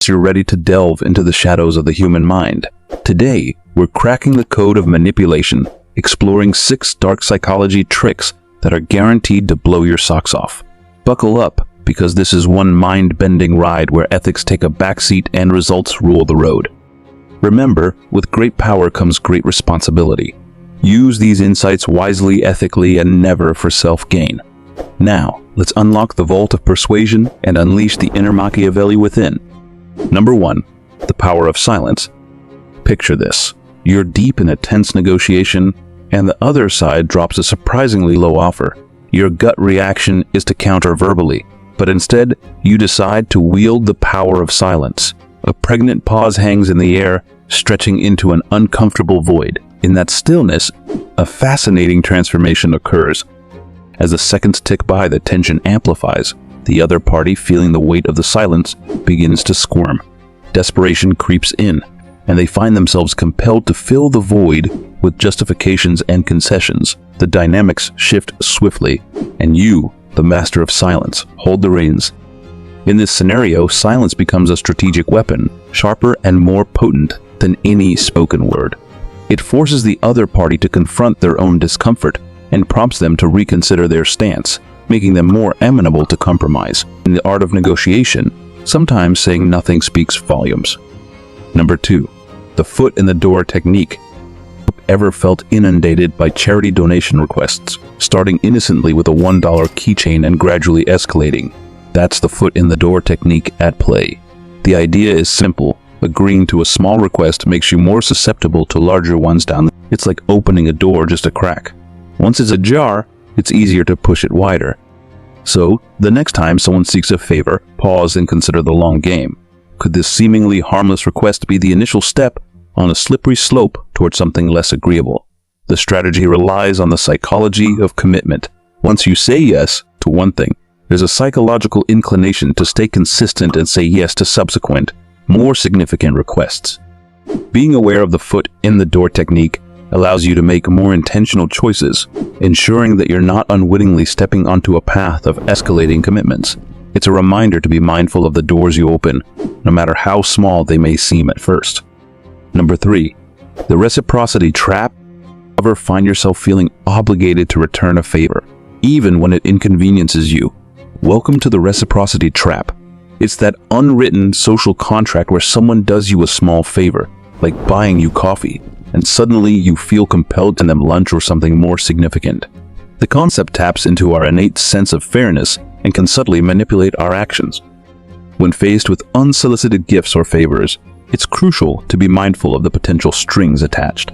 You're ready to delve into the shadows of the human mind. Today, we're cracking the code of manipulation, exploring 6 dark psychology tricks that are guaranteed to blow your socks off. Buckle up, because this is one mind-bending ride where ethics take a backseat and results rule the road. Remember, with great power comes great responsibility. Use these insights wisely, ethically, and never for self-gain. Now, let's unlock the vault of persuasion and unleash the inner Machiavelli within. Number 1. The power of silence. Picture this. You're deep in a tense negotiation, and the other side drops a surprisingly low offer. Your gut reaction is to counter verbally, but instead, you decide to wield the power of silence. A pregnant pause hangs in the air, stretching into an uncomfortable void. In that stillness, a fascinating transformation occurs. As the seconds tick by, the tension amplifies. The other party, feeling the weight of the silence, begins to squirm. Desperation creeps in, and they find themselves compelled to fill the void with justifications and concessions. The dynamics shift swiftly, and you, the master of silence, hold the reins. In this scenario, silence becomes a strategic weapon, sharper and more potent than any spoken word. It forces the other party to confront their own discomfort and prompts them to reconsider their stance, making them more amenable to compromise. In the art of negotiation, sometimes saying nothing speaks volumes. Number 2. The foot in the door technique. Ever felt inundated by charity donation requests, starting innocently with a $1 keychain and gradually escalating? That's the foot in the door technique at play. The idea is simple. Agreeing to a small request makes you more susceptible to larger ones down. It's like opening a door just a crack. Once it's ajar, it's easier to push it wider. So, the next time someone seeks a favor, pause and consider the long game. Could this seemingly harmless request be the initial step on a slippery slope towards something less agreeable? The strategy relies on the psychology of commitment. Once you say yes to one thing, there's a psychological inclination to stay consistent and say yes to subsequent, more significant requests. Being aware of the foot in the door technique allows you to make more intentional choices, ensuring that you're not unwittingly stepping onto a path of escalating commitments. It's a reminder to be mindful of the doors you open, no matter how small they may seem at first. Number 3. The Reciprocity Trap. Ever find yourself feeling obligated to return a favor, even when it inconveniences you? Welcome to the Reciprocity Trap. It's that unwritten social contract where someone does you a small favor, like buying you coffee, and suddenly you feel compelled to them lunch or something more significant. The concept taps into our innate sense of fairness and can subtly manipulate our actions. When faced with unsolicited gifts or favors, it's crucial to be mindful of the potential strings attached.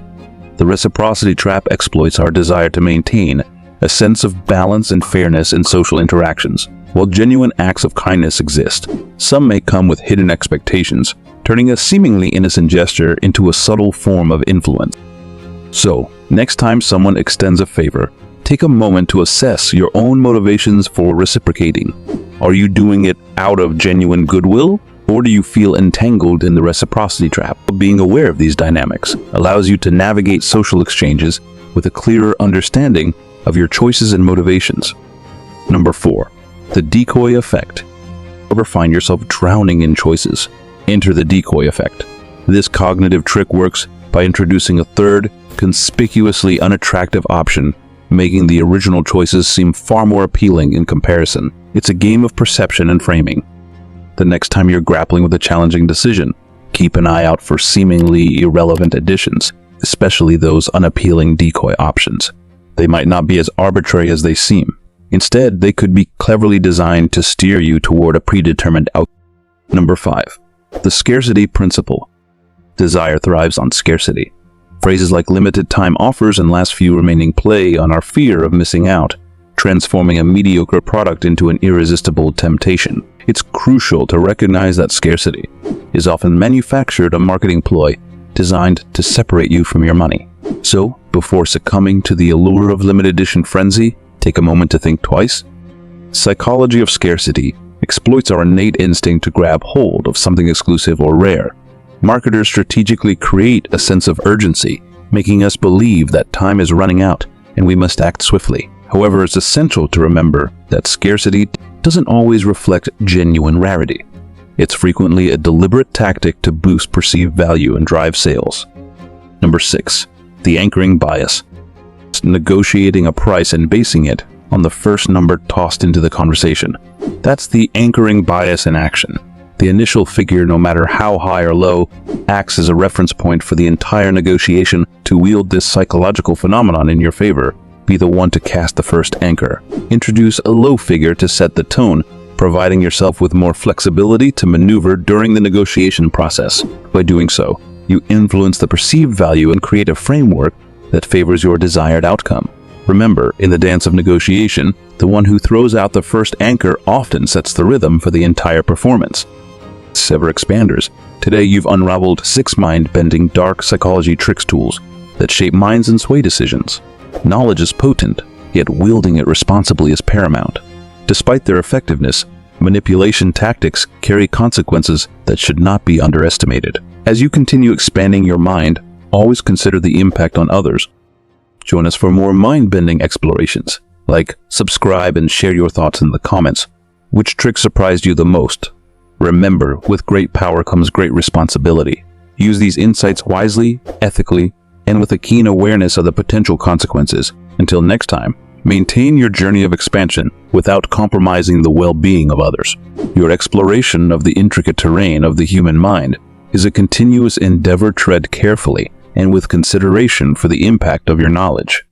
The reciprocity trap exploits our desire to maintain a sense of balance and fairness in social interactions. While genuine acts of kindness exist, some may come with hidden expectations, turning a seemingly innocent gesture into a subtle form of influence. So, next time someone extends a favor, take a moment to assess your own motivations for reciprocating. Are you doing it out of genuine goodwill, or do you feel entangled in the reciprocity trap? Being aware of these dynamics allows you to navigate social exchanges with a clearer understanding of your choices and motivations. Number 4. The Decoy Effect. Ever find yourself drowning in choices? Enter the Decoy Effect. This cognitive trick works by introducing a third, conspicuously unattractive option, making the original choices seem far more appealing in comparison. It's a game of perception and framing. The next time you're grappling with a challenging decision, keep an eye out for seemingly irrelevant additions, especially those unappealing decoy options. They might not be as arbitrary as they seem. Instead, they could be cleverly designed to steer you toward a predetermined outcome. Number 5. The Scarcity Principle. Desire thrives on scarcity. Phrases like limited time offers and last few remaining play on our fear of missing out, transforming a mediocre product into an irresistible temptation. It's crucial to recognize that scarcity is often manufactured a marketing ploy designed to separate you from your money. So, before succumbing to the allure of limited edition frenzy, take a moment to think twice. Psychology of scarcity exploits our innate instinct to grab hold of something exclusive or rare. Marketers strategically create a sense of urgency, making us believe that time is running out and we must act swiftly. However, it's essential to remember that scarcity doesn't always reflect genuine rarity. It's frequently a deliberate tactic to boost perceived value and drive sales. Number 6. The anchoring bias. It's negotiating a price and basing it on the first number tossed into the conversation. That's the anchoring bias in action. The initial figure, no matter how high or low, acts as a reference point for the entire negotiation. To wield this psychological phenomenon in your favor, be the one to cast the first anchor. Introduce a low figure to set the tone, providing yourself with more flexibility to maneuver during the negotiation process. By doing so, you influence the perceived value and create a framework that favors your desired outcome. Remember, in the dance of negotiation, the one who throws out the first anchor often sets the rhythm for the entire performance. Sever expanders. Today you've unraveled 6 mind-bending dark psychology tricks tools that shape minds and sway decisions. Knowledge is potent, yet wielding it responsibly is paramount. Despite their effectiveness, manipulation tactics carry consequences that should not be underestimated. As you continue expanding your mind, always consider the impact on others. Join us for more mind-bending explorations. Like, subscribe, and share your thoughts in the comments. Which trick surprised you the most? Remember, with great power comes great responsibility. Use these insights wisely, ethically, and with a keen awareness of the potential consequences. Until next time, maintain your journey of expansion without compromising the well-being of others. Your exploration of the intricate terrain of the human mind is a continuous endeavor. Tread carefully and with consideration for the impact of your knowledge.